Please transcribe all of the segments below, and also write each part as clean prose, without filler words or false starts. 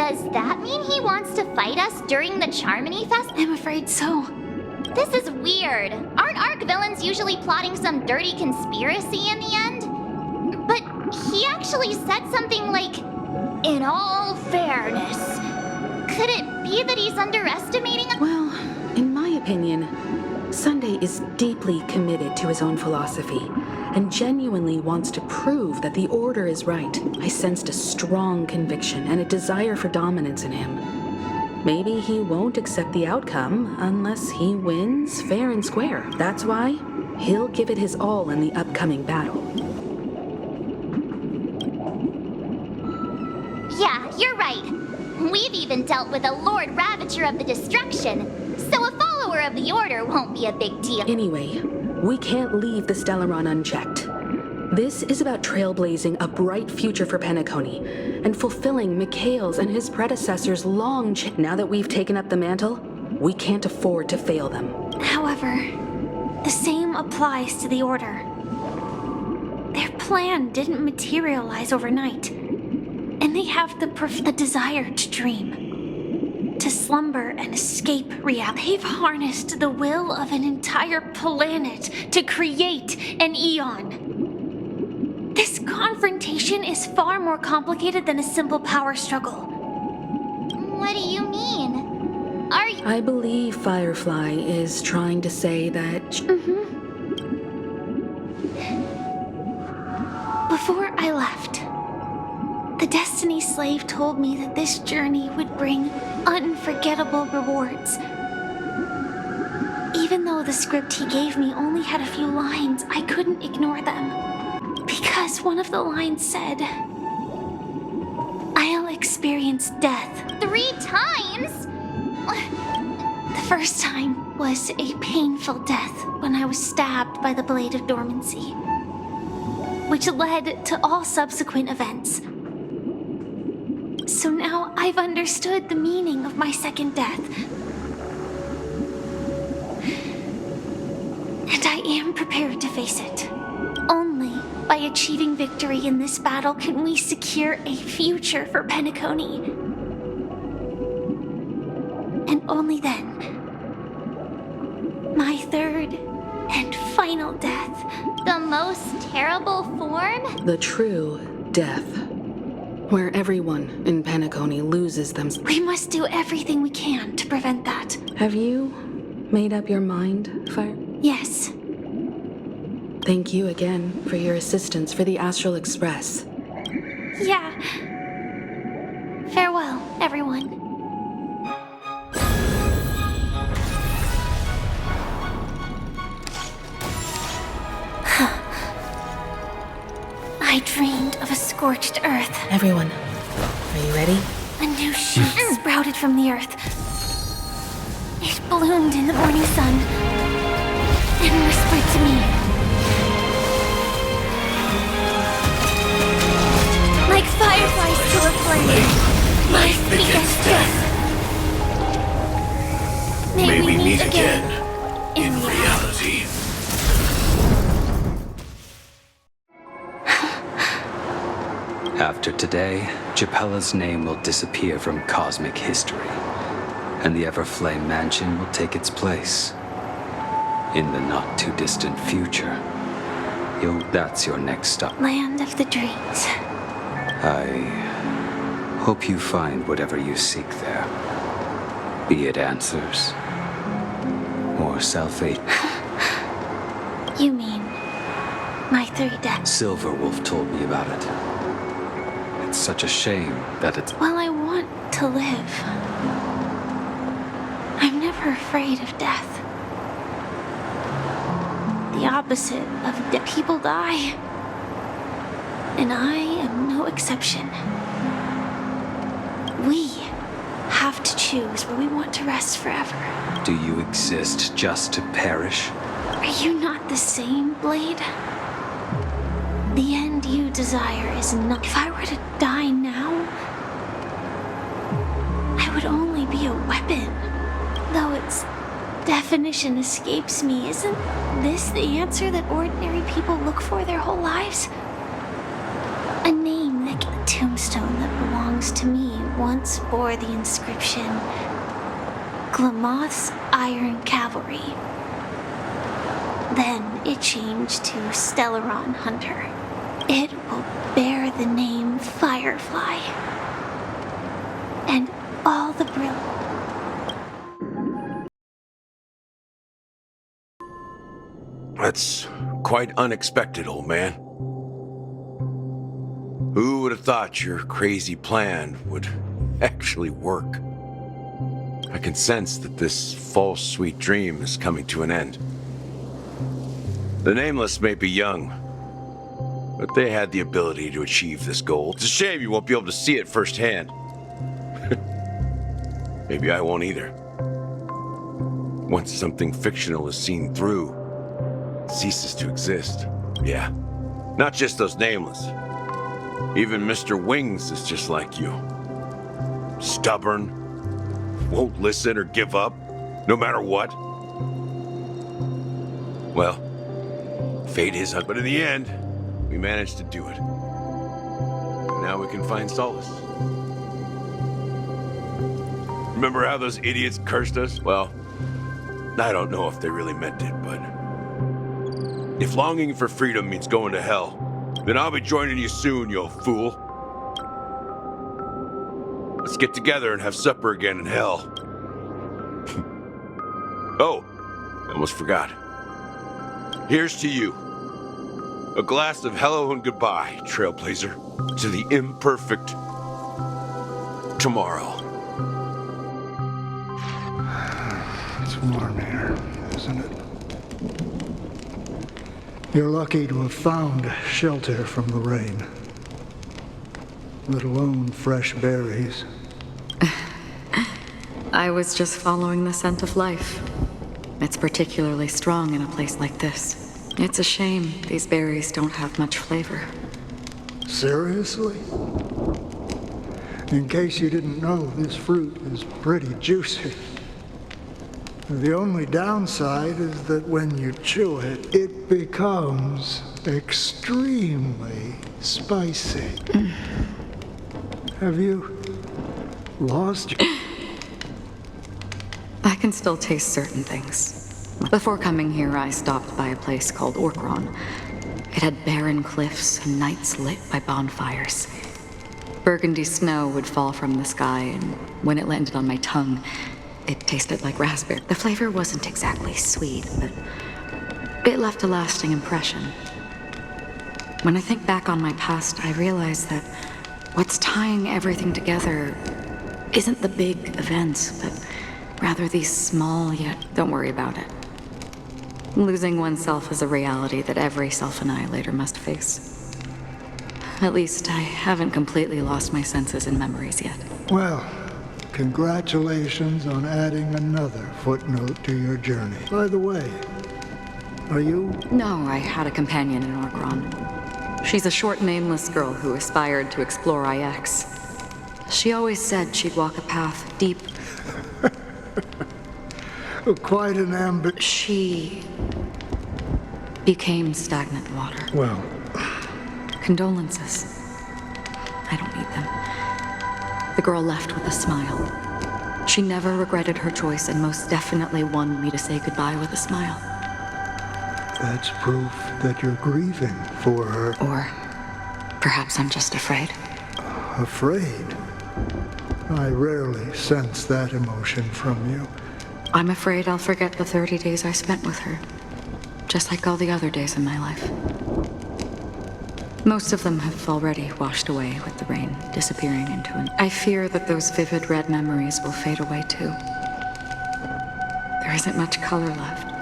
Does that mean he wants to fight us during the Charmony Fest? I'm afraid so. This is weird. Aren't Arc villains usually plotting some dirty conspiracy in the end? But he actually said something like, "in all fairness." Could it be that he's underestimating us? Well, in my opinion, Sunday is deeply committed to his own philosophy and genuinely wants to prove that the Order is right. I sensed a strong conviction and a desire for dominance in him. Maybe he won't accept the outcome unless he wins fair and square. That's why he'll give it his all in the upcoming battle. Yeah, you're right. We've even dealt with a Lord Ravager of the Destruction, so a follower of the Order won't be a big deal. Anyway, we can't leave the Stellaron unchecked. This is about trailblazing a bright future for Penacony and fulfilling Mikhail's and his predecessors' long Now that we've taken up the mantle, we can't afford to fail them. However, the same applies to the Order. Their plan didn't materialize overnight, and they have the desire to dream, to slumber and escape reality. They've harnessed the will of an entire planet to create an eon. This confrontation is far more complicated than a simple power struggle. What do you mean? Are you... I believe Firefly is trying to say that... Before I left, the Destiny Slave told me that this journey would bring unforgettable rewards. Even though the script he gave me only had a few lines, I couldn't ignore them. Because one of the lines said, "I'll experience death." 3 times? The first time was a painful death when I was stabbed by the Blade of Dormancy, which led to all subsequent events. So now I've understood the meaning of my second death. And I am prepared to face it. Only by achieving victory in this battle can we secure a future for Penacony. And only then, my third and final death. The most terrible form? The true death, where everyone in Penacony loses themselves. We must do everything we can to prevent that. Have you made up your mind, Fire? Yes. Thank you again for your assistance for the Astral Express. Yeah. Farewell, everyone. I dreamed of a scorched earth. Everyone, are you ready? A new shoot sprouted from the earth. It bloomed in the morning sun and whispered to me. Like fireflies to a flame, life begets death. May we meet again in reality. After today, Japella's name will disappear from cosmic history, and the Everflame Mansion will take its place. In the not-too-distant future, that's your next stop. Land of the dreams. I hope you find whatever you seek there. Be it answers or salvation. You mean my 3 deaths? Silverwolf told me about it. It's such a shame that it's... Well, I want to live. I'm never afraid of death. The opposite of death. People die. And I am no exception. We have to choose where we want to rest forever. Do you exist just to perish? Are you not the same, Blade? The end you desire is not... If I were to die now, I would only be a weapon. Though its definition escapes me, isn't this the answer that ordinary people look for their whole lives? A name, like a tombstone that belongs to me once bore the inscription, Glamoth's Iron Cavalry. Then it changed to Stellaron Hunter. It will bear the name Firefly. And all the That's quite unexpected, old man. Who would have thought your crazy plan would actually work? I can sense that this false sweet dream is coming to an end. The Nameless may be young, but they had the ability to achieve this goal. It's a shame you won't be able to see it firsthand. Maybe I won't either. Once something fictional is seen through, it ceases to exist. Yeah, not just those Nameless. Even Mr. Wings is just like you. Stubborn, won't listen or give up, no matter what. Well, fate is, but in the end, we managed to do it. Now we can find solace. Remember how those idiots cursed us? Well, I don't know if they really meant it, but if longing for freedom means going to hell, then I'll be joining you soon, you old fool. Let's get together and have supper again in hell. Oh, I almost forgot. Here's to you. A glass of hello and goodbye, Trailblazer, to the imperfect tomorrow. It's warm here, isn't it? You're lucky to have found shelter from the rain, let alone fresh berries. I was just following the scent of life. It's particularly strong in a place like this. It's a shame these berries don't have much flavor. Seriously? In case you didn't know, this fruit is pretty juicy. The only downside is that when you chew it, it becomes extremely spicy. Have you lost your... I can still taste certain things. Before coming here, I stopped by a place called Orkron. It had barren cliffs and nights lit by bonfires. Burgundy snow would fall from the sky, and when it landed on my tongue, it tasted like raspberry. The flavor wasn't exactly sweet, but it left a lasting impression. When I think back on my past, I realize that what's tying everything together isn't the big events, but rather these small, yet don't worry about it. Losing oneself is a reality that every self-annihilator must face. At least I haven't completely lost my senses and memories yet. Well, congratulations on adding another footnote to your journey. By the way, are you... No, I had a companion in Orkron. She's a short, nameless girl who aspired to explore IX. She always said she'd walk a path deep. Quite an She became stagnant water. Well, Condolences. I don't need them. The girl left with a smile. She never regretted her choice and most definitely wanted me to say goodbye with a smile. that's proof that you're grieving for her. Or perhaps I'm just afraid. Afraid? I rarely sense that emotion from you. I'm afraid I'll forget the 30 days I spent with her, just like all the other days in my life. Most of them have already washed away with the rain disappearing into an... I fear that those vivid red memories will fade away too. There isn't much color left.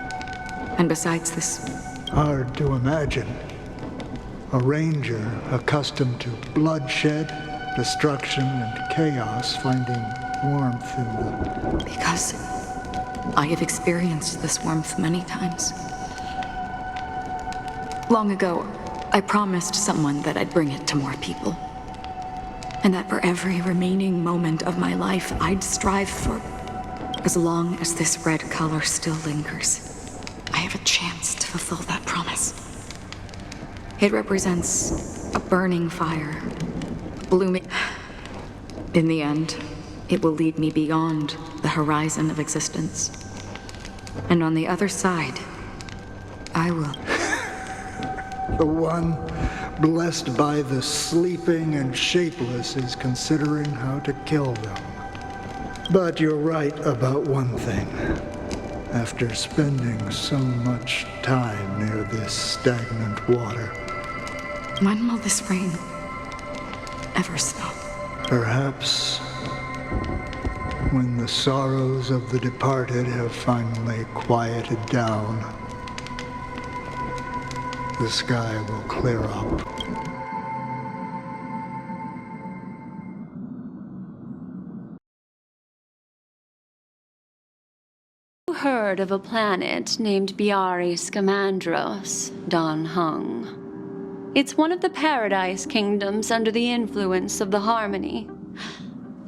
And besides this... Hard to imagine. A ranger accustomed to bloodshed, destruction, and chaos finding warmth in the... Because I have experienced this warmth many times. Long ago, I promised someone that I'd bring it to more people. And that for every remaining moment of my life, I'd strive for... As long as this red color still lingers, I have a chance to fulfill that promise. It represents a burning fire, blooming... In the end, it will lead me beyond the horizon of existence. And on the other side, I will... The one blessed by the sleeping and shapeless is considering how to kill them. But you're right about one thing. After spending so much time near this stagnant water, When will this rain ever stop? perhaps when the sorrows of the departed have finally quieted down, the sky will clear up. Heard of a planet named Biari Scamandros, Don Hung. It's one of the Paradise Kingdoms under the influence of the Harmony.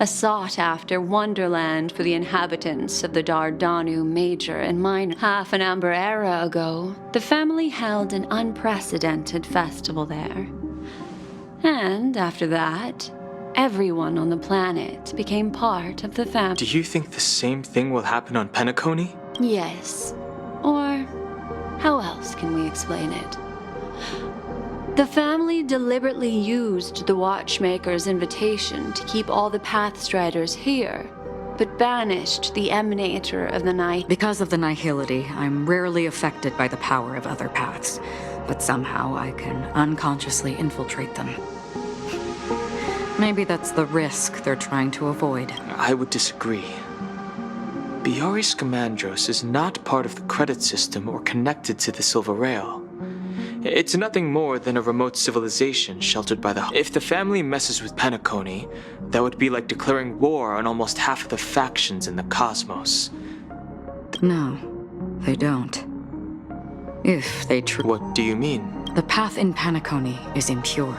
A sought-after wonderland for the inhabitants of the Dardanu Major and Minor. Half an amber era ago, the family held an unprecedented festival there. And after that, everyone on the planet became part of the family. Do you think the same thing will happen on Penacony? Yes. Or how else can we explain it? The family deliberately used the Watchmaker's invitation to keep all the Pathstriders here, but banished the Emanator of the Night. Because of the nihility, I'm rarely affected by the power of other paths, but somehow I can unconsciously infiltrate them. Maybe that's the risk they're trying to avoid. I would disagree. Biari Scamandros is not part of the credit system or connected to the Silver Rail. It's nothing more than a remote civilization sheltered by the... If the family messes with Penacony, that would be like declaring war on almost half of the factions in the cosmos. No, they don't. If they What do you mean? The path in Penacony is impure.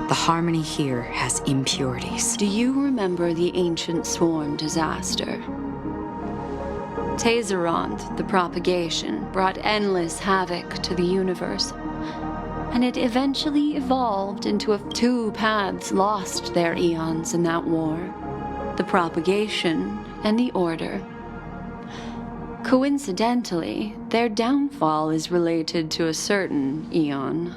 The Harmony here has impurities. Do you remember the Ancient Swarm disaster? Tazerond, the propagation, brought endless havoc to the universe, and it eventually evolved into two paths lost their eons in that war. The propagation and the order. Coincidentally, their downfall is related to a certain eon.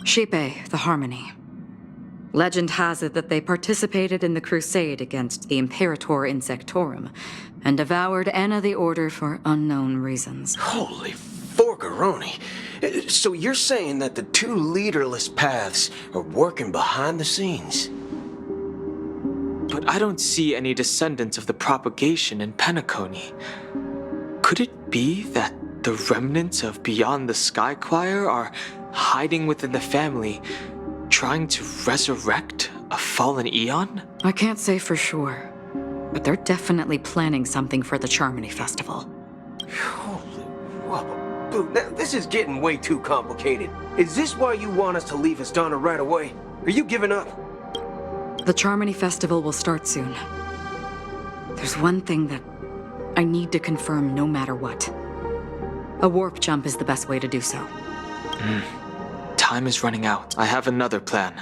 Shipe, the Harmony. Legend has it that they participated in the crusade against the Imperator Insectorum and devoured Anna the Order for unknown reasons. Holy forgaroni. So you're saying that the two leaderless paths are working behind the scenes? But I don't see any descendants of the propagation in Penacony. Could it be that the remnants of Beyond the Sky Choir are hiding within the family, trying to resurrect a fallen eon? I can't say for sure, but they're definitely planning something for the Charmony Festival. Holy whoa. Dude, now this is getting way too complicated. Is this why you want us to leave Astana right away? Are you giving up? The Charmony Festival will start soon. There's one thing that I need to confirm no matter what. A warp jump is the best way to do so. Time is running out. I have another plan.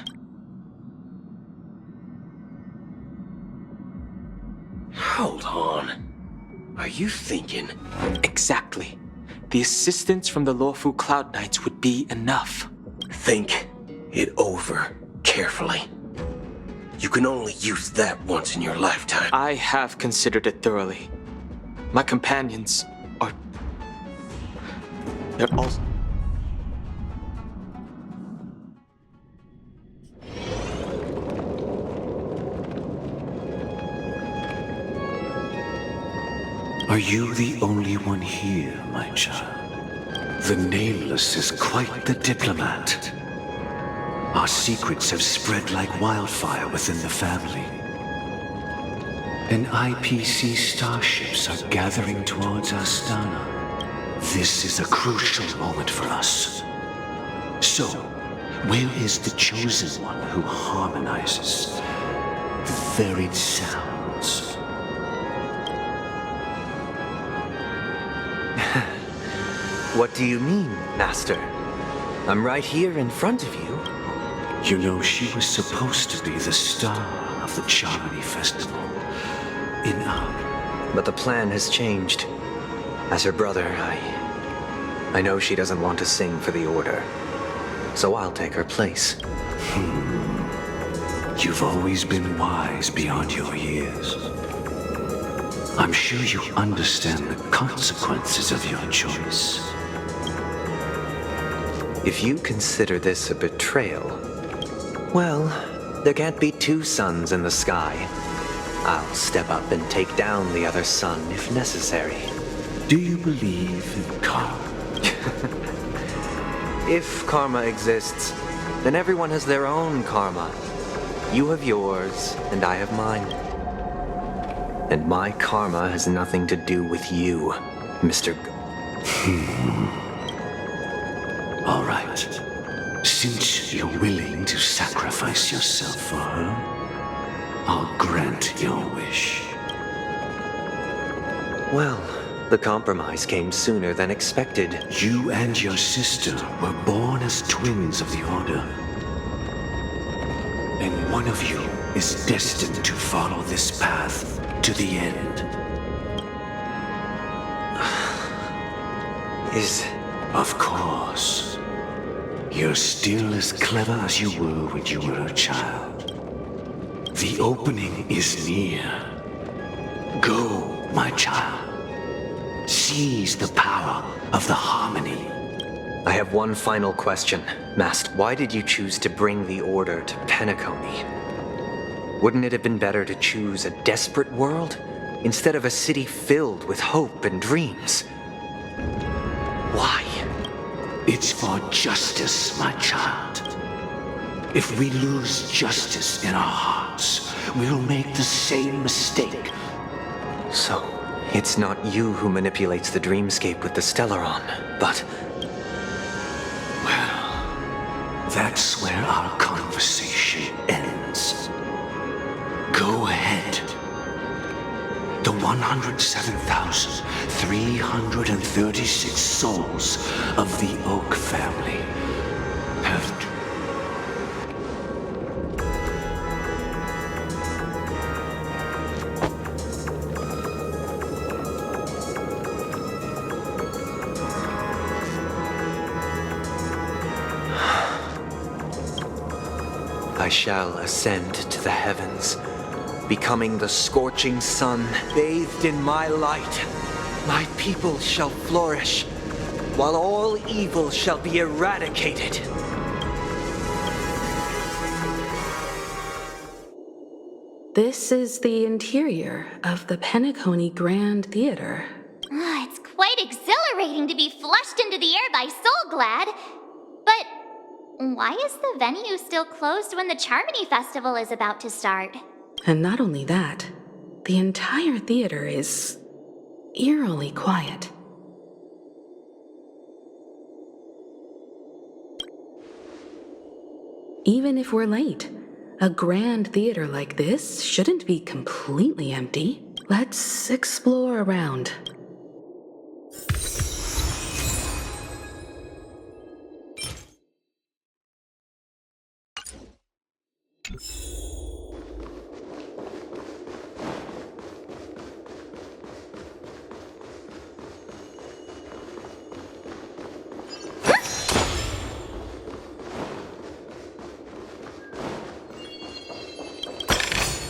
Hold on. Are you thinking? Exactly. The assistance from the Lawfu Cloud Knights would be enough. Think it over carefully. You can only use that once in your lifetime. I have considered it thoroughly. My companions are... They're all... Are you the only one here, my child? The Nameless is quite the diplomat. Our secrets have spread like wildfire within the family. And IPC starships are gathering towards Astana. This is a crucial moment for us. So, where is the Chosen One who harmonizes the varied sounds? What do you mean, Master? I'm right here in front of you. You know, she was supposed to be the star of the Charmony Festival. But the plan has changed. As her brother, I know she doesn't want to sing for the Order. So I'll take her place. You've always been wise beyond your years. I'm sure you understand the consequences of your choice. If you consider this a betrayal, well, there can't be two suns in the sky. I'll step up and take down the other sun if necessary. Do you believe in karma? If karma exists, then everyone has their own karma. You have yours, and I have mine. And my karma has nothing to do with you, Mr. All right. Since you're willing to sacrifice yourself for her, I'll grant your wish. Well, the compromise came sooner than expected. You and your sister were born as twins of the Order. And one of you is destined to follow this path to the end. Of course. You're still as clever as you were when you were a child. The opening is near. Go, my child. Seize the power of the Harmony. I have one final question. Master, why did you choose to bring the Order to Penacony? Wouldn't it have been better to choose a desperate world instead of a city filled with hope and dreams? Why? It's for justice, my child. If we lose justice in our hearts, we'll make the same mistake. So, it's not you who manipulates the dreamscape with the Stellaron, but... Well, that's where our conversation ends. Go ahead. The 107,336 souls of the Oak family have... I shall ascend to the heavens, becoming the scorching sun, bathed in my light. My people shall flourish, while all evil shall be eradicated. This is the interior of the Penacony Grand Theater. It's quite exhilarating to be flushed into the air by Soulglad. But why is the venue still closed when the Charmony Festival is about to start? And not only that, the entire theater is eerily quiet. Even if we're late, a grand theater like this shouldn't be completely empty. Let's explore around.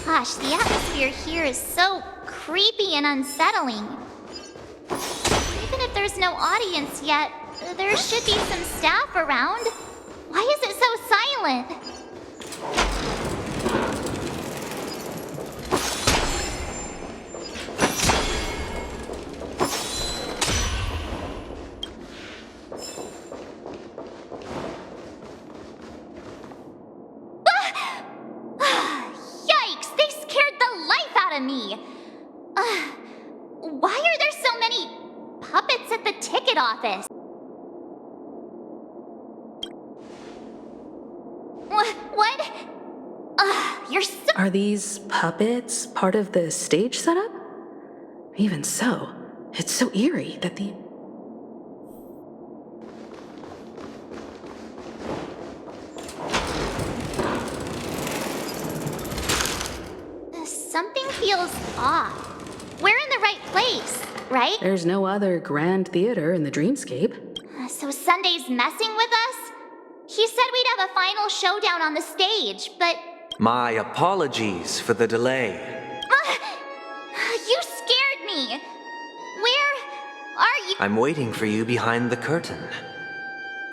Gosh, the atmosphere here is so creepy and unsettling. Even if there's no audience yet, there should be some staff around. Why is it so silent? Yikes! They scared the life out of me! Why are there so many puppets at the ticket office? What? You're so... Are these puppets part of the stage setup? Even so, it's so eerie that the... feels off. We're in the right place, right? There's no other grand theater in the dreamscape. So Sunday's messing with us? He said we'd have a final showdown on the stage, but... My apologies for the delay. You scared me! Where are you? I'm waiting for you behind the curtain.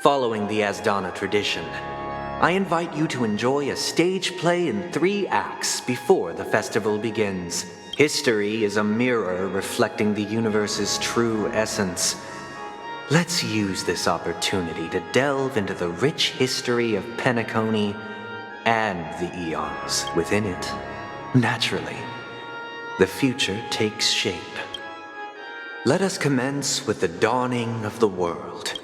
Following the Asdana tradition, I invite you to enjoy a stage play in 3 acts before the festival begins. History is a mirror reflecting the universe's true essence. Let's use this opportunity to delve into the rich history of Penacony and the eons within it. Naturally, the future takes shape. Let us commence with the dawning of the world.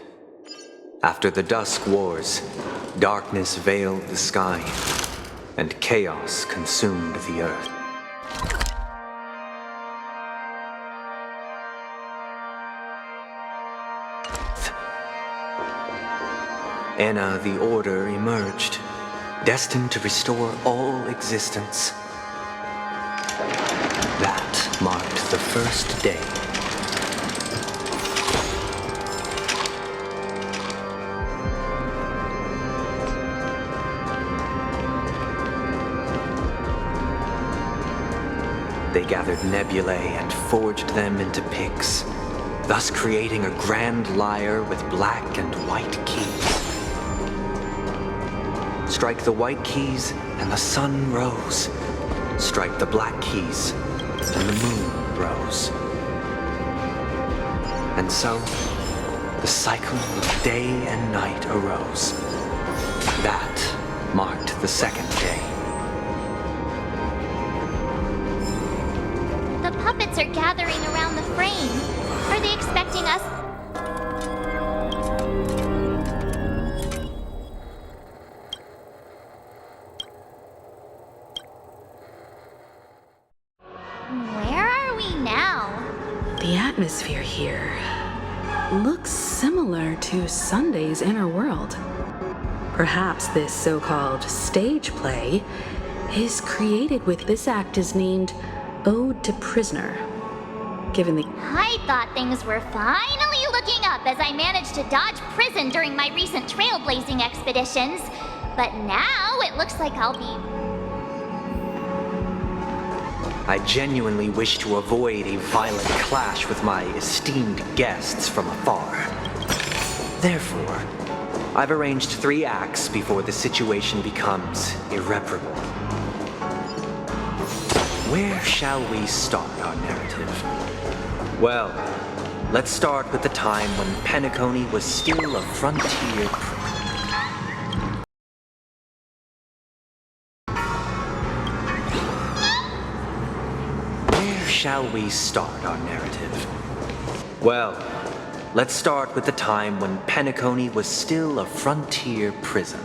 After the Dusk Wars, darkness veiled the sky, and chaos consumed the earth. Enna the Order emerged, destined to restore all existence. That marked the first day. They gathered nebulae and forged them into picks, thus creating a grand lyre with black and white keys. Strike the white keys, and the sun rose. Strike the black keys, and the moon rose. And so, the cycle of day and night arose. That marked the second day. The puppets are gathering around the frame. Are they expecting us? Where are we now? The atmosphere here looks similar to Sunday's inner world. Perhaps this so-called stage play is created with this act is named Ode to Prisoner. Given the... I thought things were finally looking up as I managed to dodge prison during my recent trailblazing expeditions. But now it looks like I'll be... I genuinely wish to avoid a violent clash with my esteemed guests from afar. Therefore, I've arranged 3 acts before the situation becomes irreparable. Where shall we start our narrative? Well, let's start with the time when Penacony was still a frontier. Where shall we start our narrative? Well, let's start with the time when Penacony was still a frontier prison.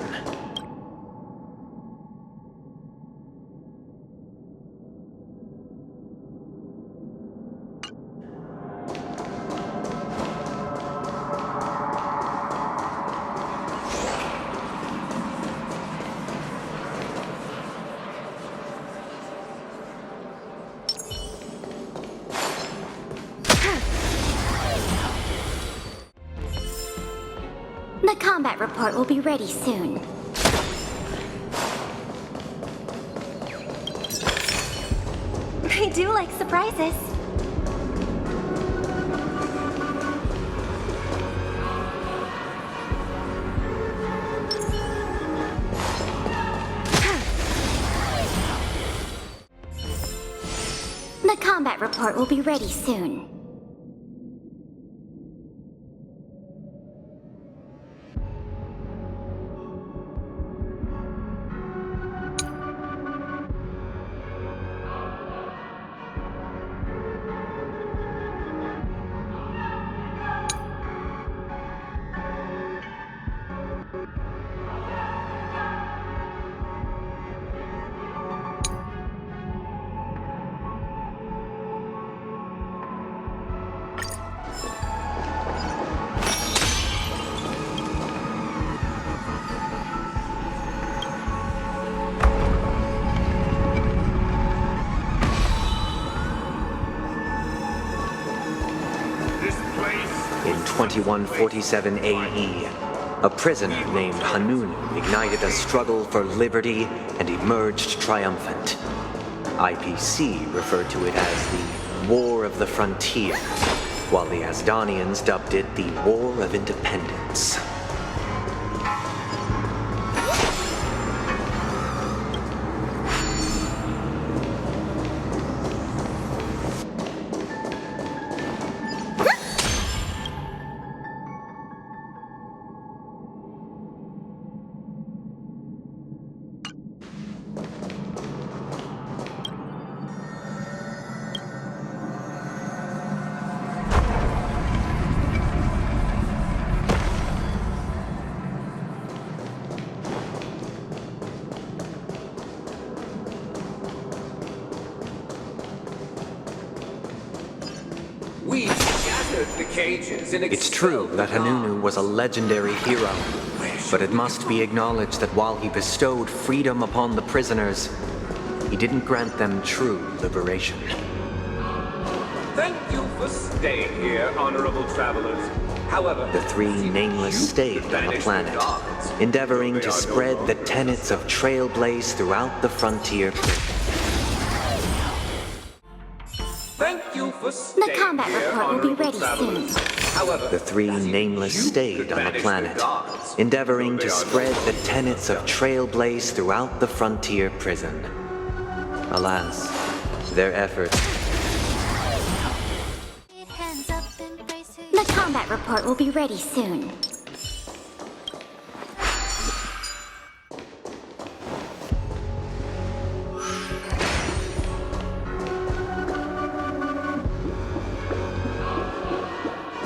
The combat report will be ready soon. I do like surprises. The combat report will be ready soon. 2147 AE, a prisoner named Hanun ignited a struggle for liberty and emerged triumphant. IPC referred to it as the War of the Frontier, while the Asdanians dubbed it the War of Independence. It's true that Hanunu was a legendary hero, but it must be acknowledged that while he bestowed freedom upon the prisoners, he didn't grant them true liberation. Thank you for staying here, honorable travelers. However, The three nameless stayed on the planet, endeavoring to spread the tenets of Trailblaze throughout the frontier. thank you for The staying combat here, report will be honorable ready travelers. soon. However, The three nameless stayed on the planet, endeavoring to spread the tenets of Trailblaze throughout the frontier prison. Alas, their efforts. The combat report will be ready soon.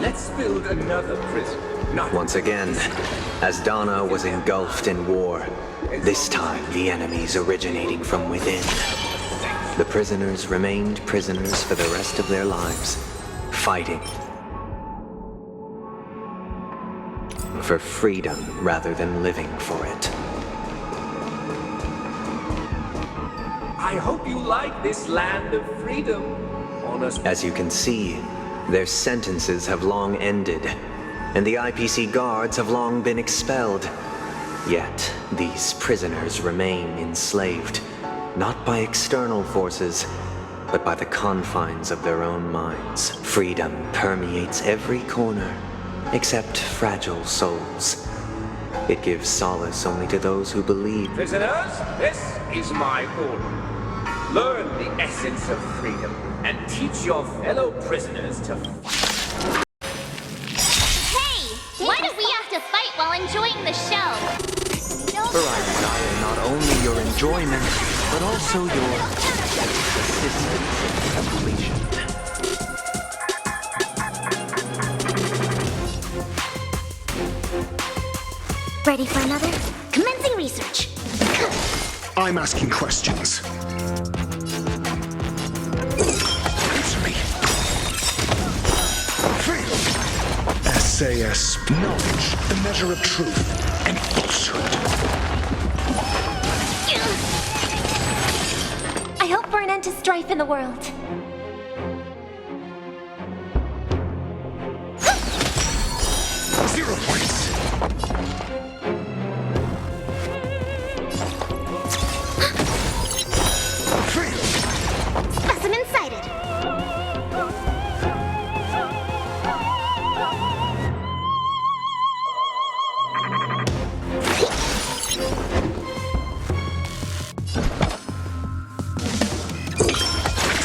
let's build another prison. Not Once again, Asdana was engulfed in war. This time, the enemies originating from within. The prisoners remained prisoners for the rest of their lives, fighting for freedom rather than living for it. I hope you like this land of freedom. Honest. As you can see, their sentences have long ended, and the IPC guards have long been expelled. Yet, these prisoners remain enslaved, not by external forces, but by the confines of their own minds. Freedom permeates every corner, except fragile souls. It gives solace only to those who believe. Prisoners, this is my order. Learn the essence of freedom and teach your fellow prisoners to Hey! Why do we have to fight while enjoying the show? For I desire not only your enjoyment, but also your assistance in completion. Ready for another? Commencing research. I'm asking questions. Answer me. SAS. Knowledge, the measure of truth, and falsehood. I hope for an end to strife in the world. Zero points. Specimen sighted.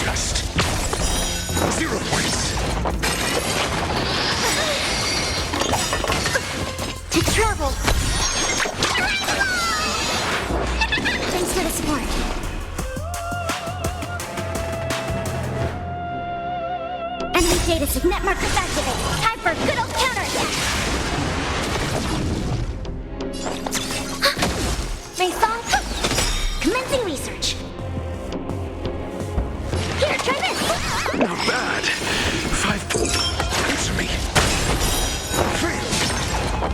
Test. 0 points. To travel. Thanks for the support. Enemy data signet markers activated. Time for a good old counterattack. Maison. Commencing research. Here, try this. Not bad. 5 points. Answer me.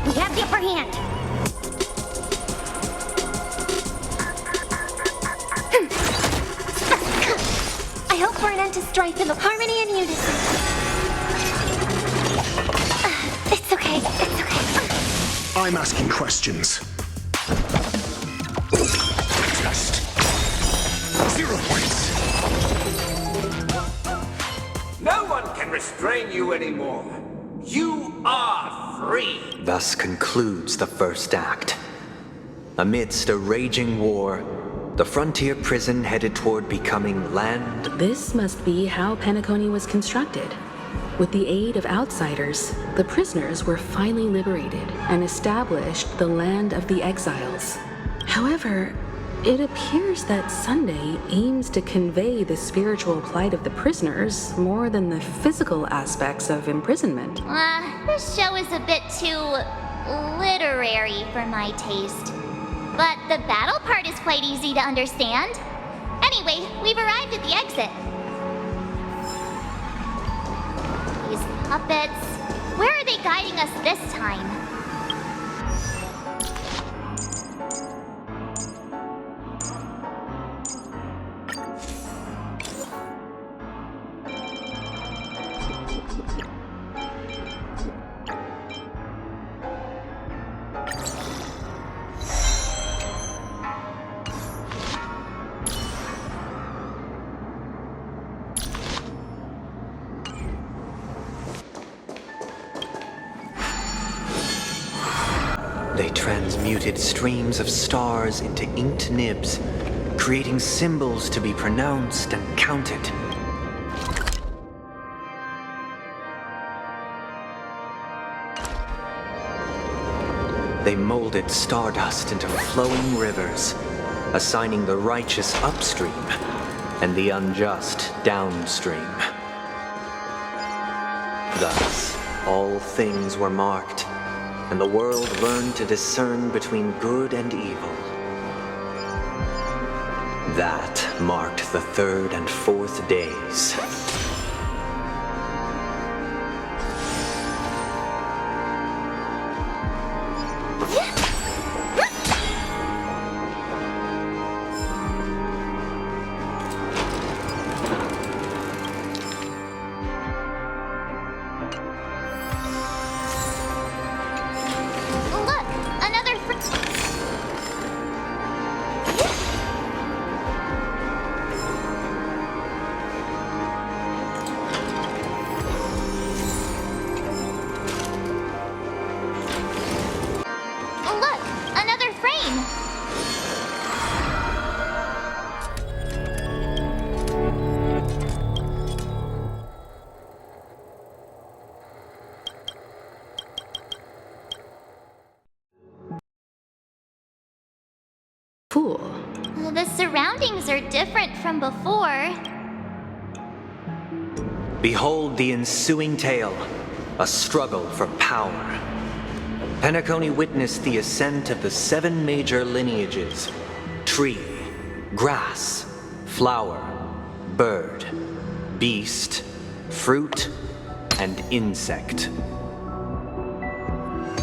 We have the upper hand. I hope for an end to strife in the harmony and unison. It's okay, it's okay. I'm asking questions. Test. 0 points. No one can restrain you anymore. You are free. Thus concludes the first act. Amidst a raging war, the frontier prison headed toward becoming land. This must be how Penacony was constructed. With the aid of outsiders, the prisoners were finally liberated and established the land of the exiles. However, it appears that Sunday aims to convey the spiritual plight of the prisoners more than the physical aspects of imprisonment. This show is a bit too literary for my taste. But the battle part is quite easy to understand. Anyway, we've arrived at the exit. These puppets, where are they guiding us this time? They transmuted streams of stars into inked nibs, creating symbols to be pronounced and counted. They molded stardust into flowing rivers, assigning the righteous upstream and the unjust downstream. Thus, all things were marked, and the world learned to discern between good and evil. That marked the third and fourth days. Fool. The surroundings are different from before. Behold the ensuing tale, a struggle for power. Penacony witnessed the ascent of the 7 major lineages: tree, grass, flower, bird, beast, fruit, and insect.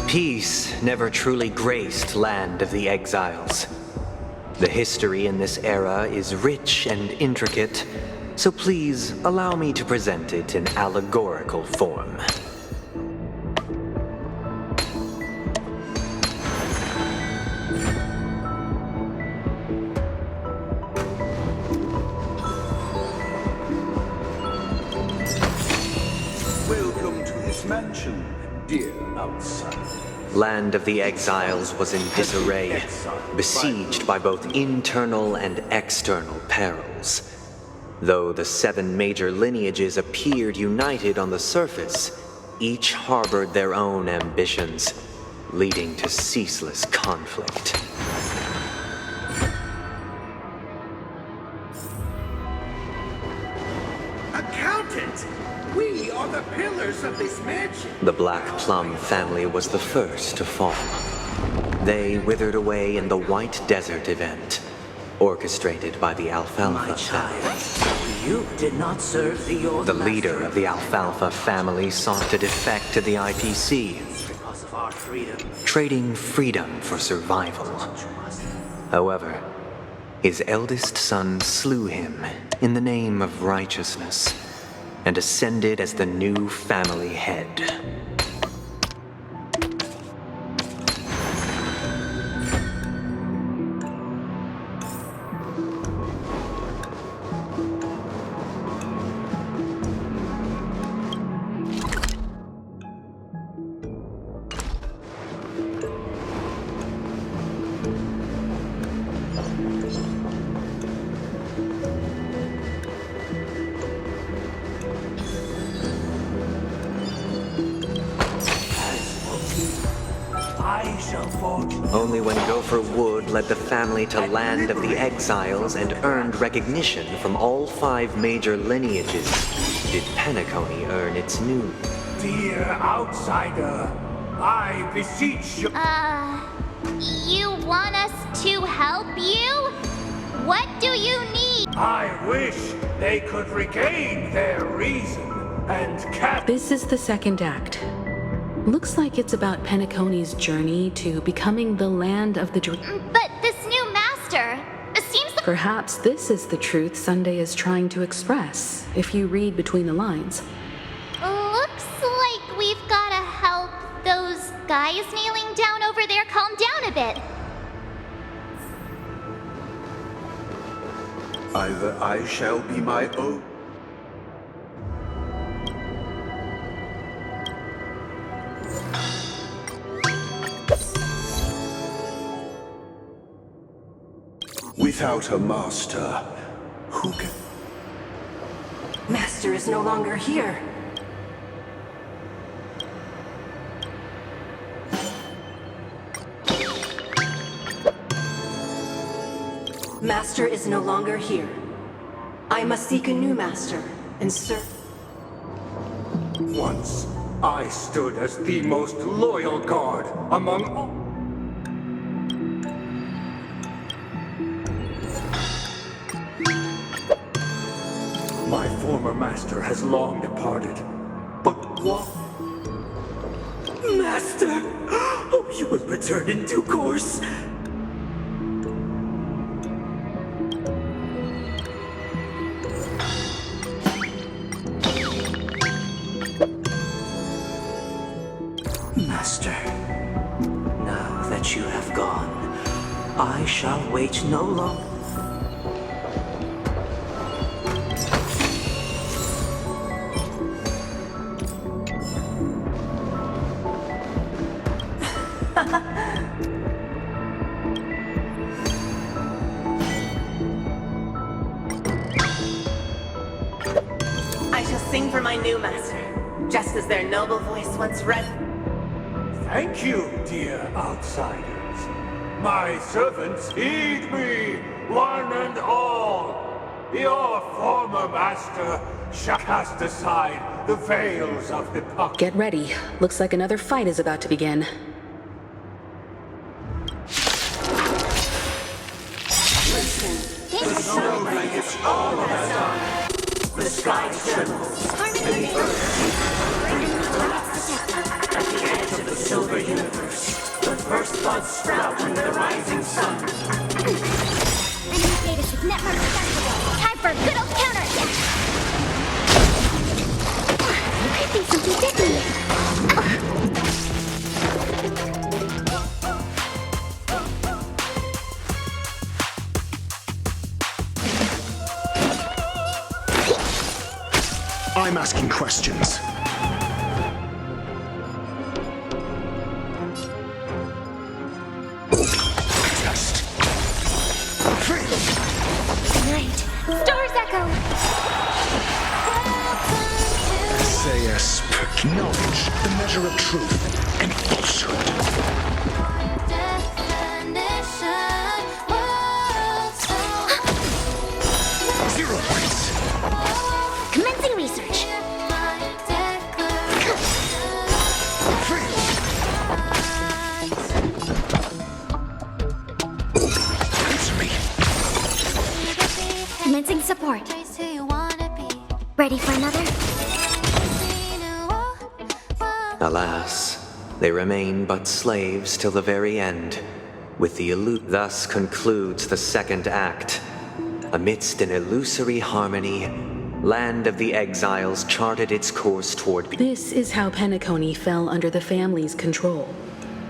Peace never truly graced Land of the Exiles. The history in this era is rich and intricate, so please allow me to present it in allegorical form. Welcome to this mansion, dear outsider. Land of the Exiles was in disarray, besieged by both internal and external perils. Though the 7 major lineages appeared united on the surface, each harbored their own ambitions, leading to ceaseless conflict. Accountant! We are the pillars of this mansion. The Black Plum family was the first to fall. They withered away in the White Desert event, orchestrated by the Alfalfa family. You did not serve the old The leader of the Alfalfa family sought to defect to the IPC, because of our freedom. trading freedom for survival. However, his eldest son slew him in the name of righteousness and ascended as the new family head. I shall forge. Only when Gopher Wood led the family to Land of the Exiles and earned recognition from all 5 major lineages did Penacony earn its new. Dear outsider, I beseech you. You want us to help you? What do you need? I wish they could regain their reason and This is the second act. Looks like it's about Penacony's journey to becoming the land of the But this new master seems like... Perhaps this is the truth Sunday is trying to express, if you read between the lines. Looks like we've gotta help those guys kneeling down over there calm down a bit. Either I shall be my own. Without a master, who can... Master is no longer here. Master is no longer here. I must seek a new master and serve. Once, I stood as the most loyal guard among all. My former master has long departed, but what? Master! Oh, you will return in due course. Master, now that you have gone, I shall wait no longer. I shall sing for my new master, just as their noble voice once read. Thank you, dear outsiders. My servants heed me, one and all. Your former master shall cast aside the veils of hypocrisy. Get ready. Looks like another fight is about to begin. The snow blankets all of us on. The sky trembles, and the earth collapses. At the edge of the silver universe, the first buds sprout under the rising sun. Status is network sensible. Time for a good old counterattack. I think something detonated. I'm asking questions. Test. Free. Night. Stars echo. SAS. Knowledge, the measure of truth and falsehood. Zero points. Commencing research. Answer me. Commencing support. Ready for another? Alas, they remain but slaves till the very end, with the Thus concludes the second act. Amidst an illusory harmony, Land of the Exiles charted its course toward... This is how Penacony fell under the family's control.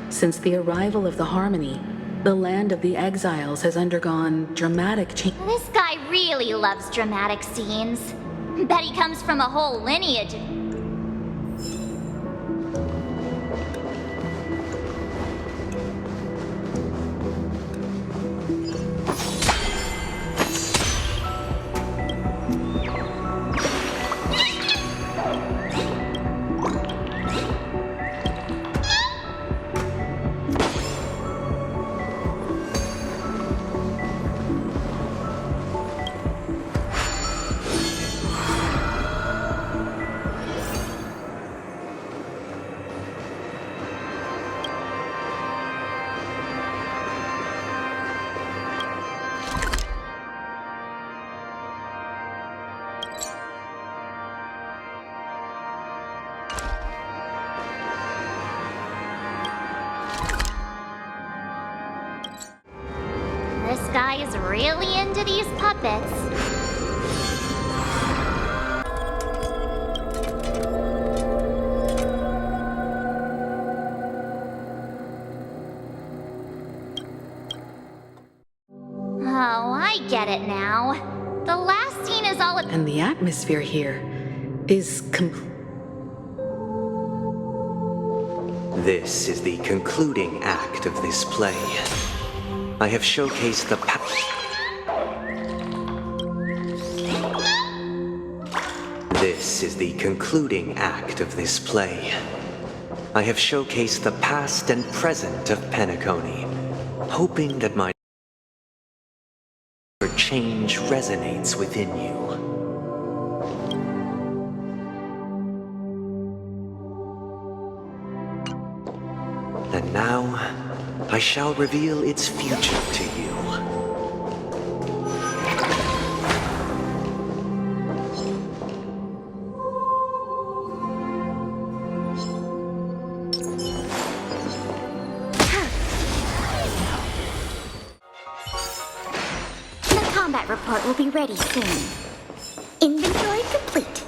Since the arrival of the Harmony, the Land of the Exiles has undergone dramatic change. This guy really loves dramatic scenes. Bet he comes from a whole lineage. this guy is really into these puppets. Oh, I get it now. The last scene is all And the atmosphere here is This is the concluding act of this play. I have showcased the This is the concluding act of this play. I have showcased the past and present of Penacony, hoping that my change resonates within you. And now, I shall reveal its future to you. The combat report will be ready soon. Inventory complete.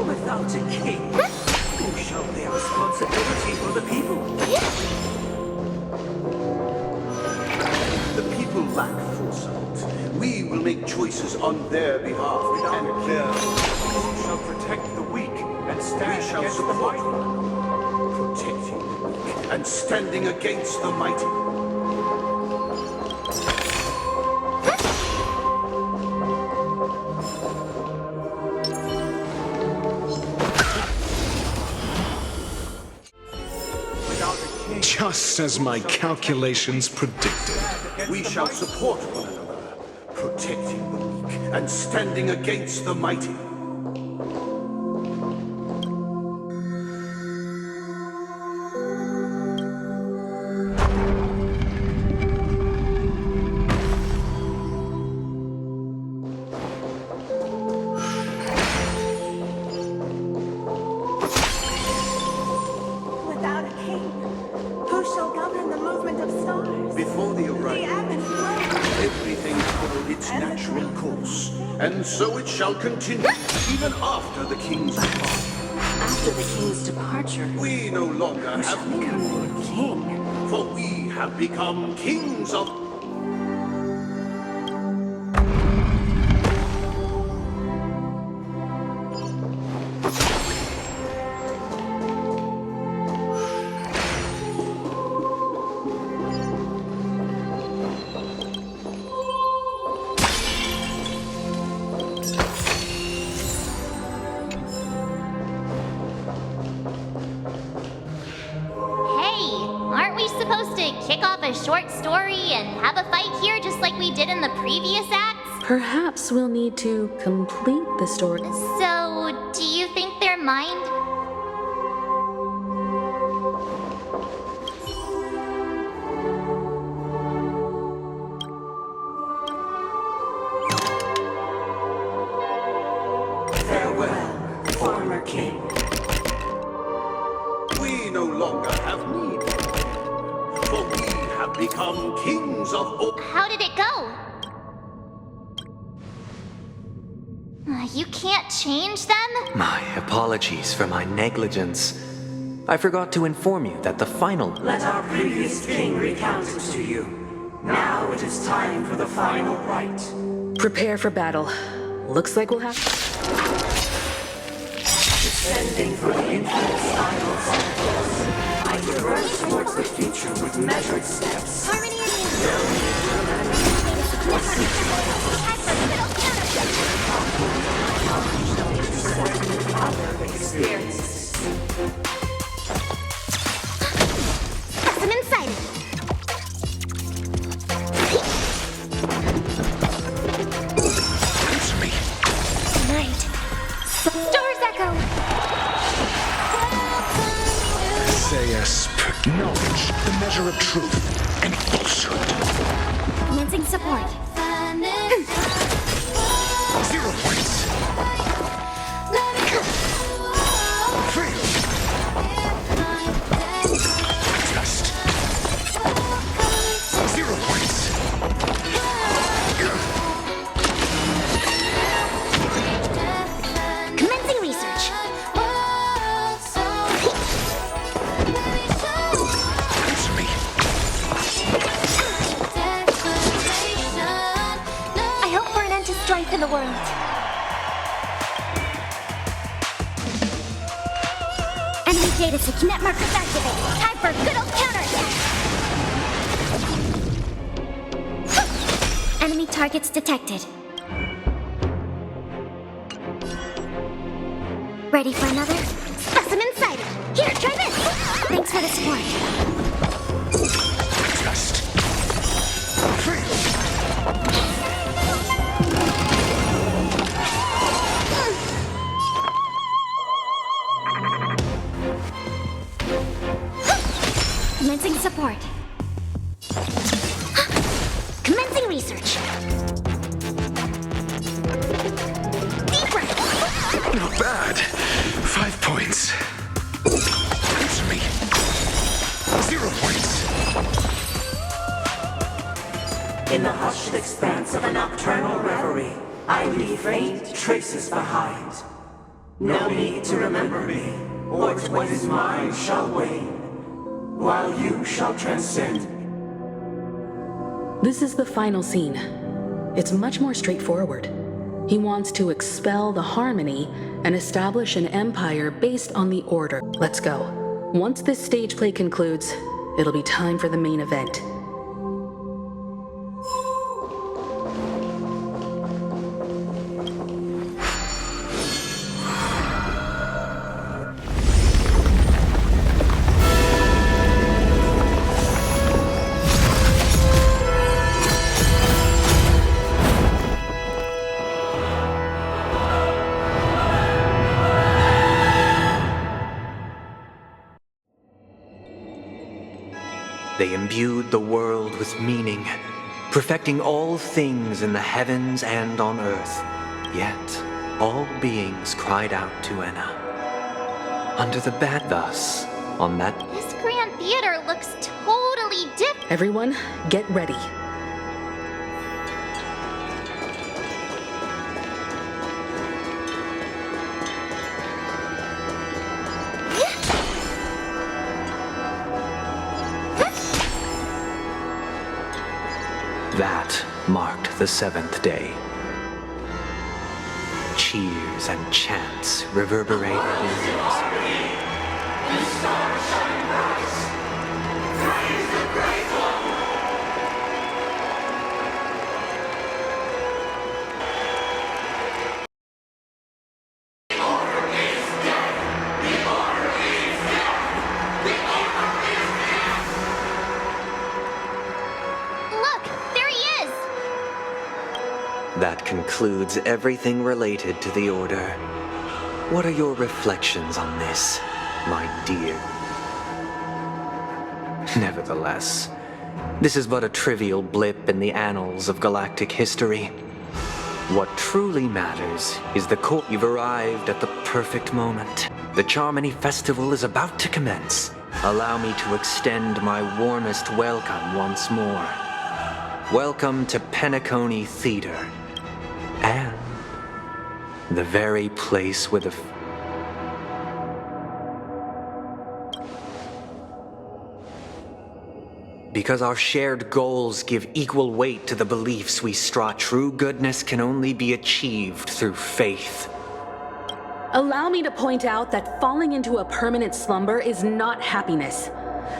Without a king, who shall bear responsibility for the people? The people lack foresight. We will make choices on their behalf, and we shall protect the weak and stand against the mighty. Protecting the weak and standing against the mighty. Just as my calculations predicted. We shall support one another, protecting the weak and standing against the mighty. Without a king, who shall govern the movement of stars? Before the arrival, everything followed its natural course, and so it shall continue, even after the king's departure. After the king's departure, We no longer have become king. for we have become kings of... Hey, aren't we supposed to kick off a short story and have a fight here just like we did in the previous acts? Perhaps we'll need to complete the story. So, do you think they're mine? Farewell, former king. We no longer have need, for we have become kings of all... How did it go? You can't change them? My apologies for my negligence. I forgot to inform you that the final... Let our previous king recount it to you. Now it is time for the final rite. Prepare for battle. Looks like we'll have... Descending from the infinite spirals of force, I traverse towards the future with measured steps. Harmony and music. No need to imagine or seek to other experiences. Specimen sighted. Answer me. Night. Stars echo. Sayest knowledge, the measure of truth and falsehood. Commencing support. 0 points. Fail. Test. 0 points. Commencing research. Answer me. I hope for an end to strife in the world. Enemy data net markers activated. Time for a good old counterattack. Enemy targets detected. Ready for another? Specimen sighted. Here, try this. Thanks for the support. Test. Fail. Commencing support. Commencing research. Deep breath. Not bad. 5 points. Answer me. 0 points. In the hushed expanse of a nocturnal reverie, I leave faint traces behind. No need to remember me, or what is mine shall wane, while you shall transcend. This is the final scene. It's much more straightforward. He wants to expel the Harmony and establish an empire based on the Order. Let's go. Once this stage play concludes, it'll be time for the main event. They imbued the world with meaning, perfecting all things in the heavens and on earth. Yet, all beings cried out to Enna. Under the bat thus, on that... This grand theater looks totally different. Everyone, get ready. That marked the 7th day. Cheers and chants reverberated in unison. That concludes everything related to the Order. What are your reflections on this, my dear? Nevertheless, this is but a trivial blip in the annals of galactic history. What truly matters is the core. You've arrived at the perfect moment. The Charmony Festival is about to commence. Allow me to extend my warmest welcome once more. Welcome to Penacony Theater. And the very place where the... because our shared goals give equal weight to the beliefs we strive. True goodness can only be achieved through faith. Allow me to point out that falling into a permanent slumber is not happiness,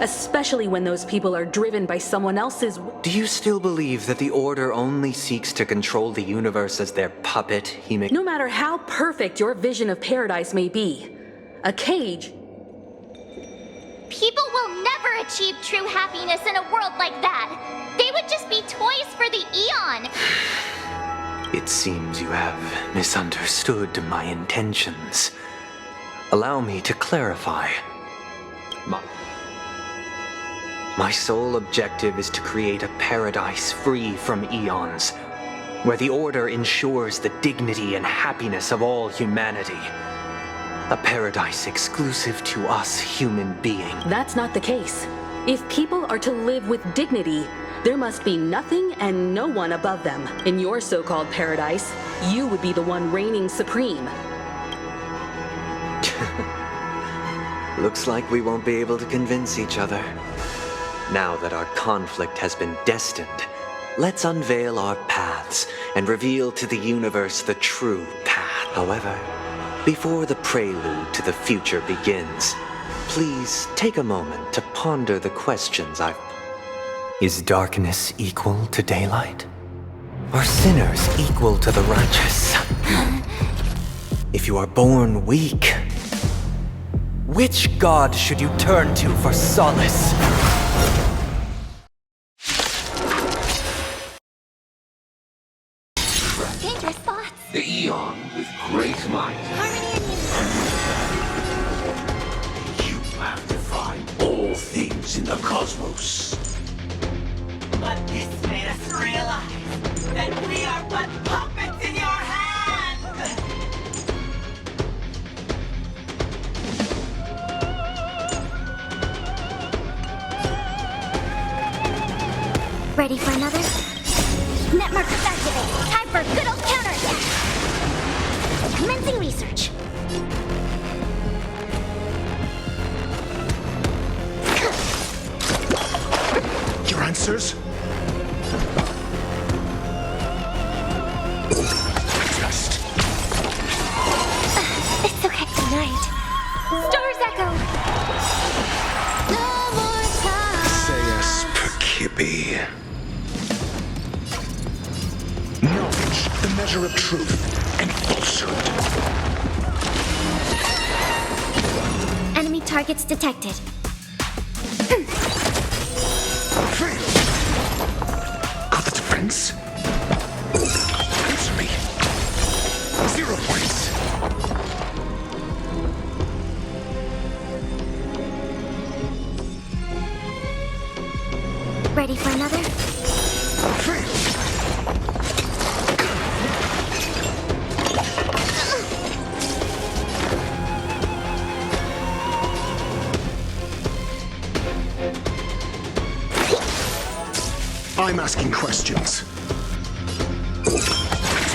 especially when those people are driven by someone else's... Do you still believe that the Order only seeks to control the universe as their puppet? No matter how perfect your vision of paradise may be, a cage... People will never achieve true happiness in a world like that. They would just be toys for the Eon. It seems you have misunderstood my intentions. Allow me to clarify. My sole objective is to create a paradise free from eons, where the Order ensures the dignity and happiness of all humanity. A paradise exclusive to us human beings. That's not the case. If people are to live with dignity, there must be nothing and no one above them. In your so-called paradise, you would be the one reigning supreme. Looks like we won't be able to convince each other. Now that our conflict has been destined, let's unveil our paths and reveal to the universe the true path. However, before the prelude to the future begins, please take a moment to ponder the questions I've... Is darkness equal to daylight? Are sinners equal to the righteous? If you are born weak, which god should you turn to for solace? Dangerous thoughts. The Eon with great might. You have defined all things in the cosmos. But this made us realize that we are but puppets in your hand! Ready for another? Net markers activate. Time for good old counterattack. Commencing research. Your answers? Just. It's okay tonight. Stars echo. No more time. Sayus Perkibi. Knowledge, the measure of truth and falsehood. Enemy targets detected. Got the defense? Answer me. 0 points. Ready for another? I'm asking questions.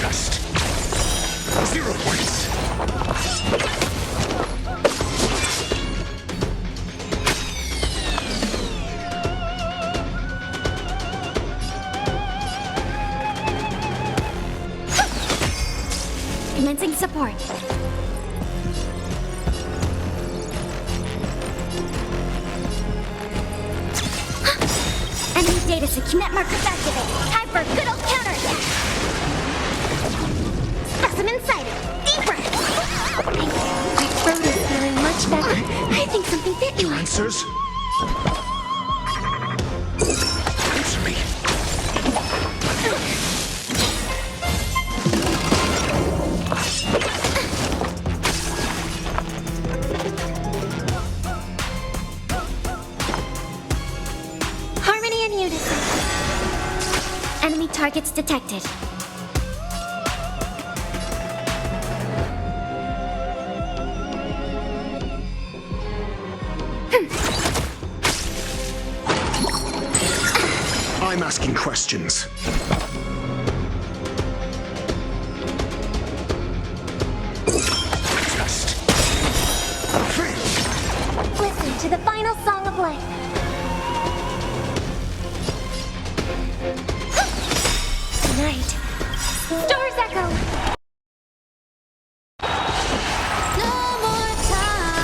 Just. 0 points. Commencing support. Enemy data secure. Net markers activate. Time for a good old counterattack. Specimen sighted. Deep breath. My throat is feeling much better. I think something bit you. Your answers? Answer me. Harmony and unison. Enemy targets detected. I'm asking questions. Just. Listen to the final song of life. echo.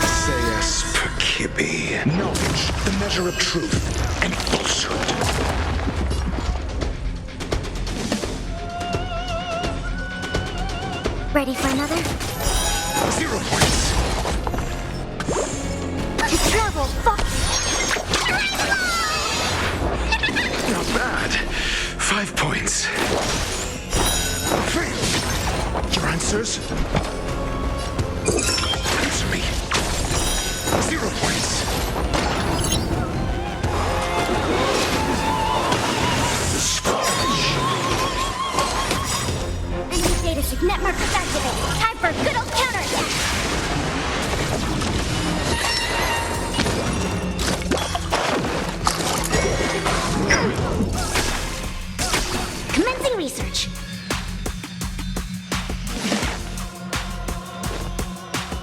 Sayas Perkibi. Knowledge, the measure of truth and falsehood. Ready for another? 0 points. Trouble, fuck. Not bad. 5 points. Fail. Your answers? Answer me. 0 points. Enemy data sig network is activated. Time for good old counterattack. Commencing research.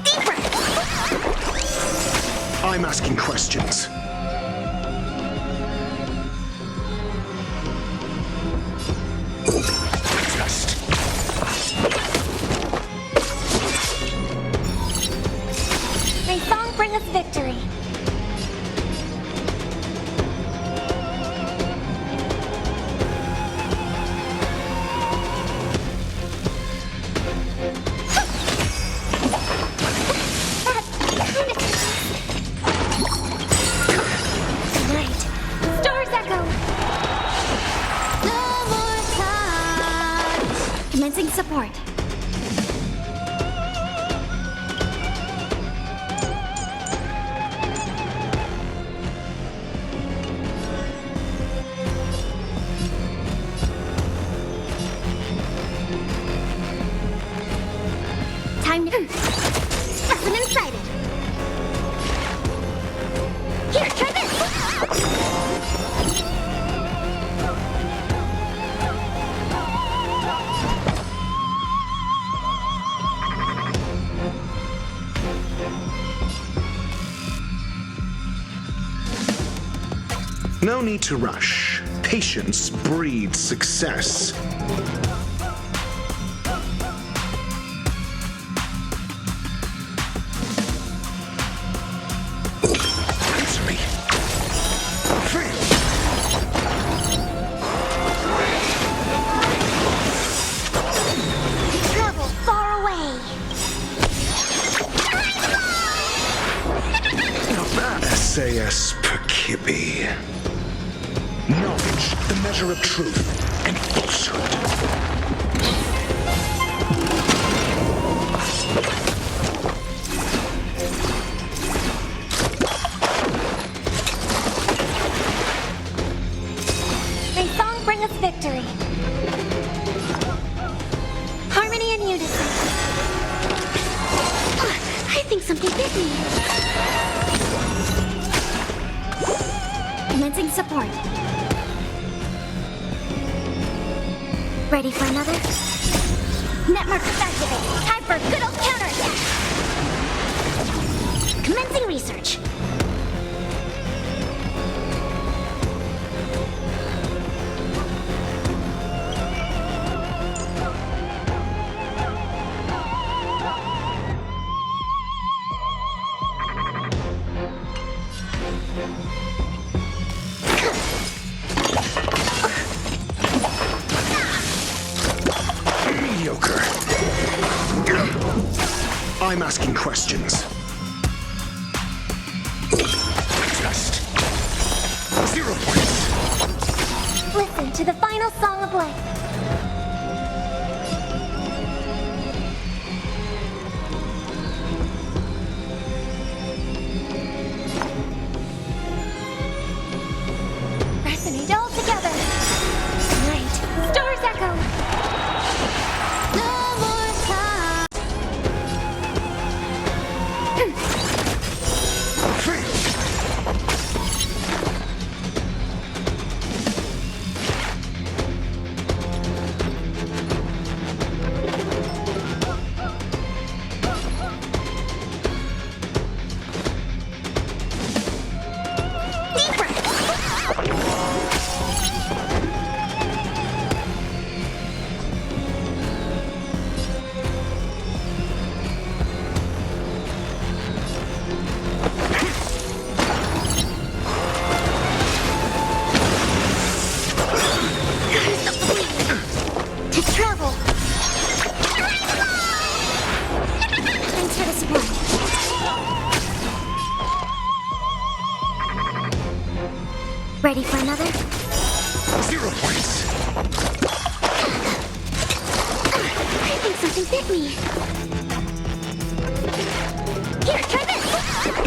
Deep breath. I'm asking questions. Test. May song bring us victory. Tonight, stars echo. No more time. Commencing support. Time to... Specimen sighted. Here, try this! No need to rush. Patience breeds success. Answer me. Fail. Trouble far away. Not bad. Sayas Perkibi. Knowledge, the measure of truth and falsehood. May song bring us victory. Harmony and unison. I think something bit me. Commencing support. Ready for another? Network is activated. Time for good old counterattack. Commencing research. Mediocre. I'm asking questions. Test. 0 points. Listen to the final song of life. Resonate all together. Tonight, stars echo. No more time. Fail. To travel! Thanks for the support. Ready for another? 0 points. I think something bit me. Here, try this!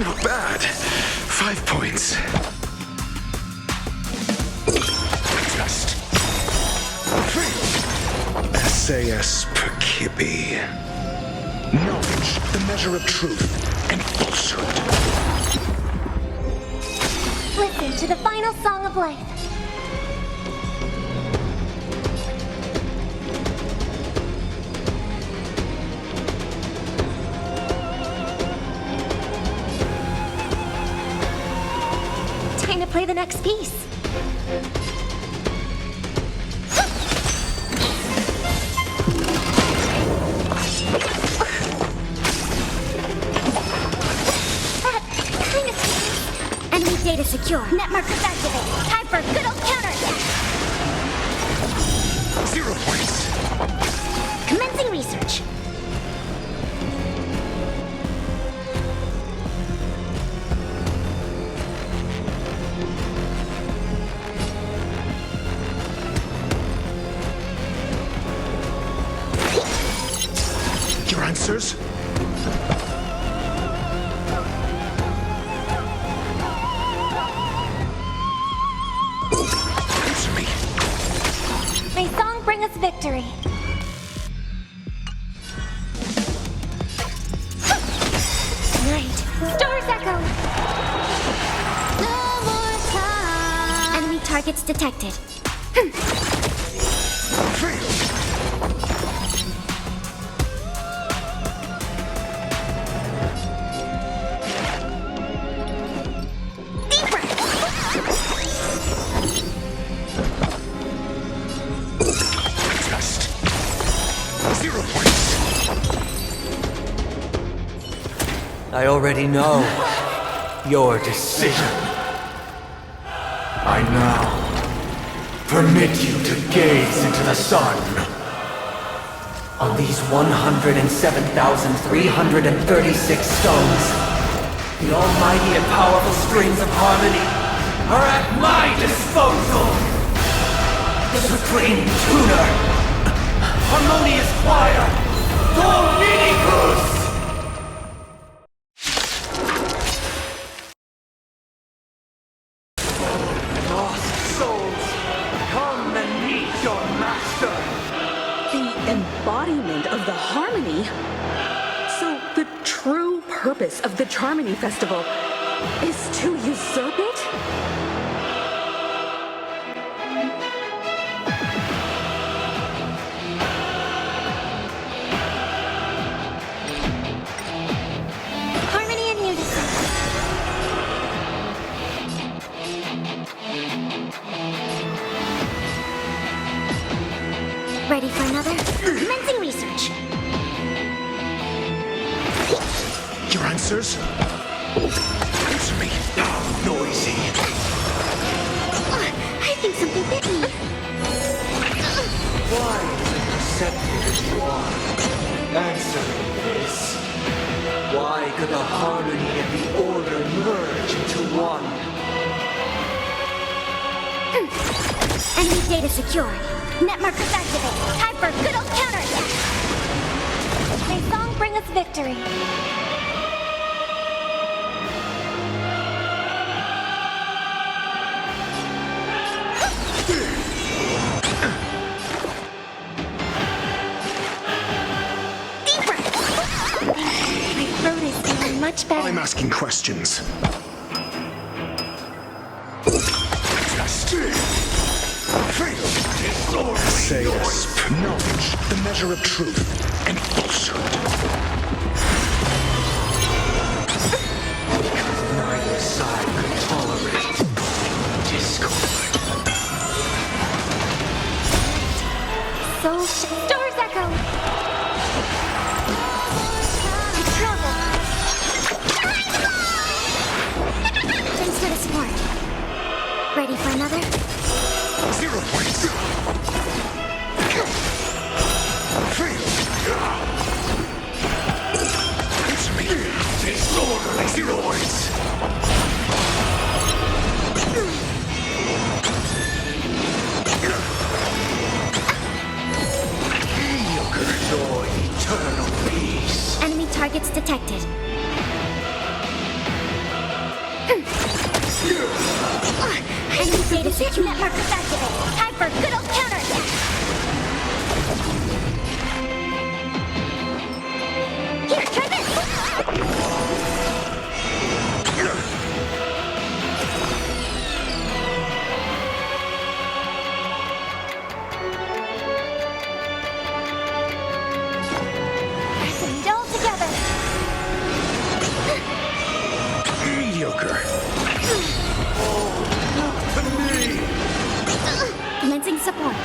Not bad. 5 points. Test. Fail. SAS Perkibi. Knowledge, the measure of truth and falsehood. Listen to the final song of life. Time to play the next piece. Enemy data secure. Net markers activated. Time for a good old counterattack. 0 points. Commencing research. Your answers? Answer me. May song bring us victory. Right. Stars echo. No more time. Enemy targets detected. Test. 0 points. I already know your decision. I now permit you to gaze into the sun. On these 107,336 stones, the almighty and powerful springs of harmony are at my disposal. Supreme Tuner, Harmonious Choir, Dominicus! Lost souls, come and meet your master. The embodiment of the harmony? So the true purpose of the Charmony Festival is to usurp it? Harmony and unison. Ready for another? Commencing research. Your answers? Answer me. How noisy. I think something bit me. Why is it perceptive as you are? Answer me this. Why could the harmony and the order merge into one? Enemy data secure. Net markers activated. Time for a good old counterattack. May song bring us victory. Deep breath. My throat is feeling much better. I'm asking questions. Test. Fail. SAS. Knowledge, the measure of truth and falsehood. Neither side could tolerate discord. Soul Stars echo. To travel. Thanks for the support. Ready for another? 0 points. detected. Enemy data secure. Net markers activated. Time for good old counterattack. Here, try this. Pressing it all together. Mediocre. Commencing support.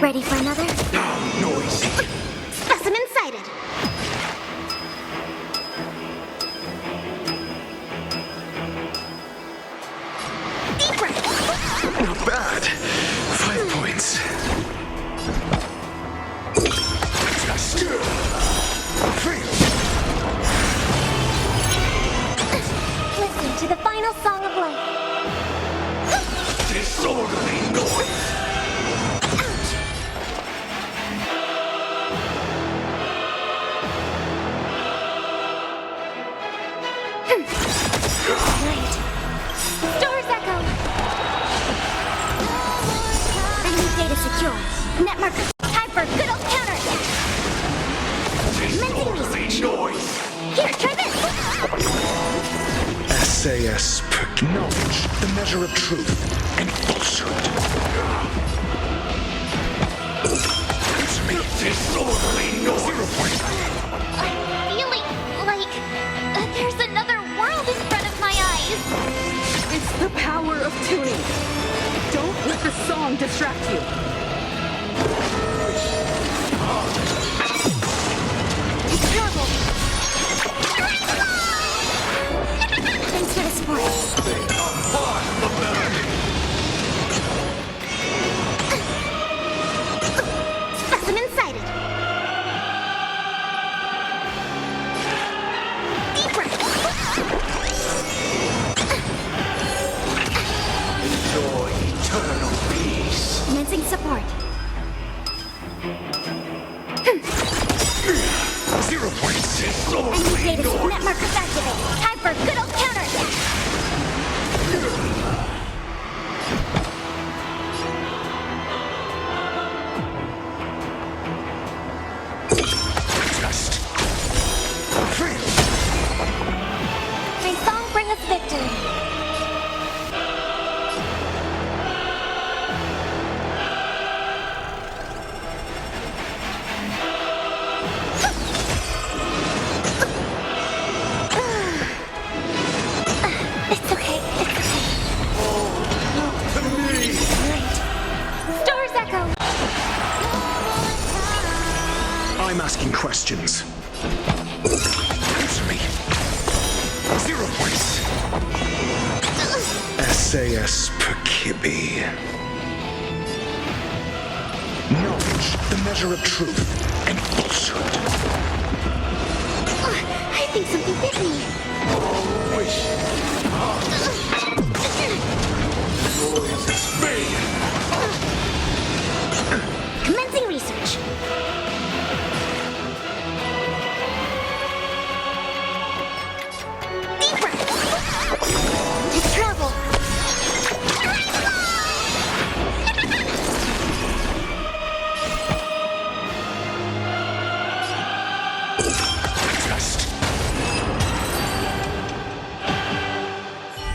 Ready for another? Noisy. Specimen sighted. Deep breath. Not bad. 5 points. Listen to the final song of life. Disorderly noise. Great. Stars echo. Enemy data secure. Net marker. Time for good old counterattack. Commencing research. Noise. Here, try this. SAS per knowledge, the measure of truth and falsehood. Answer me. Disorderly noise. 0 point. I'm feeling like there's another world in front of my eyes. It's the power of tuning. Don't let the song distract you. Terrible. Thanks for the support. Specimen sighted. Deep breath. Enjoy eternal peace. Commencing support. 0 points. Enemy data secure. Net markers activated. Time for good old counterattack. May song bring us victory. It's okay. It's okay. Great. Stars echo. I'm asking questions. Answer me. 0 points. SAS per Kibbe. Knowledge, the measure of truth and falsehood. I think something bit me. Commencing research. Deep breath. To travel.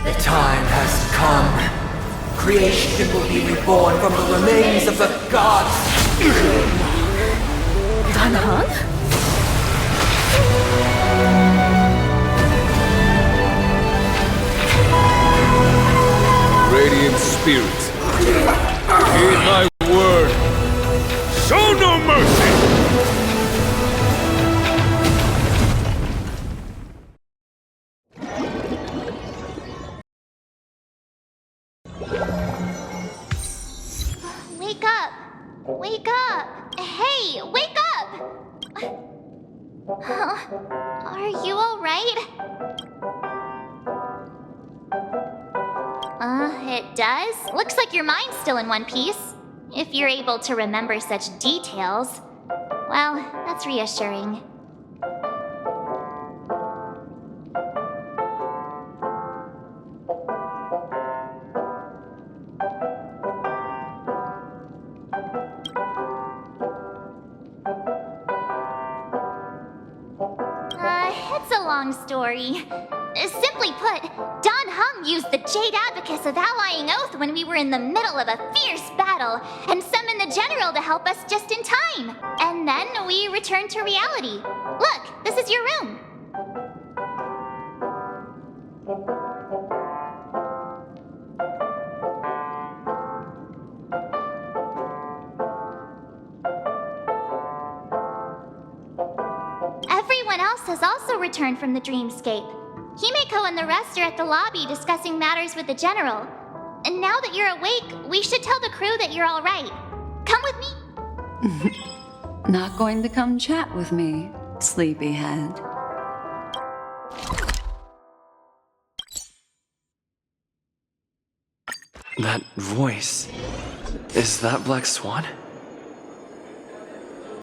The time has come. Creation will be reborn from the remains of the gods. Danhong? Radiant spirit, heed my word. Show no mercy! Wake up! Wake up! Hey, wake up! Are you alright? It it does. Looks like your mind's still in one piece. If you're able to remember such details. Well, that's reassuring. It's a long story. Simply put, Don Hung used the Jade Abacus of Allying Oath when we were in the middle of a fierce battle and summoned the General to help us just in time. And then we returned to reality. Look, this is your room. Everyone else has also returned from the dreamscape. Himeko and the rest are at the lobby discussing matters with the General. And now that you're awake, we should tell the crew that you're all right. Come with me. Not going to come chat with me, sleepyhead. That voice. Is that Black Swan?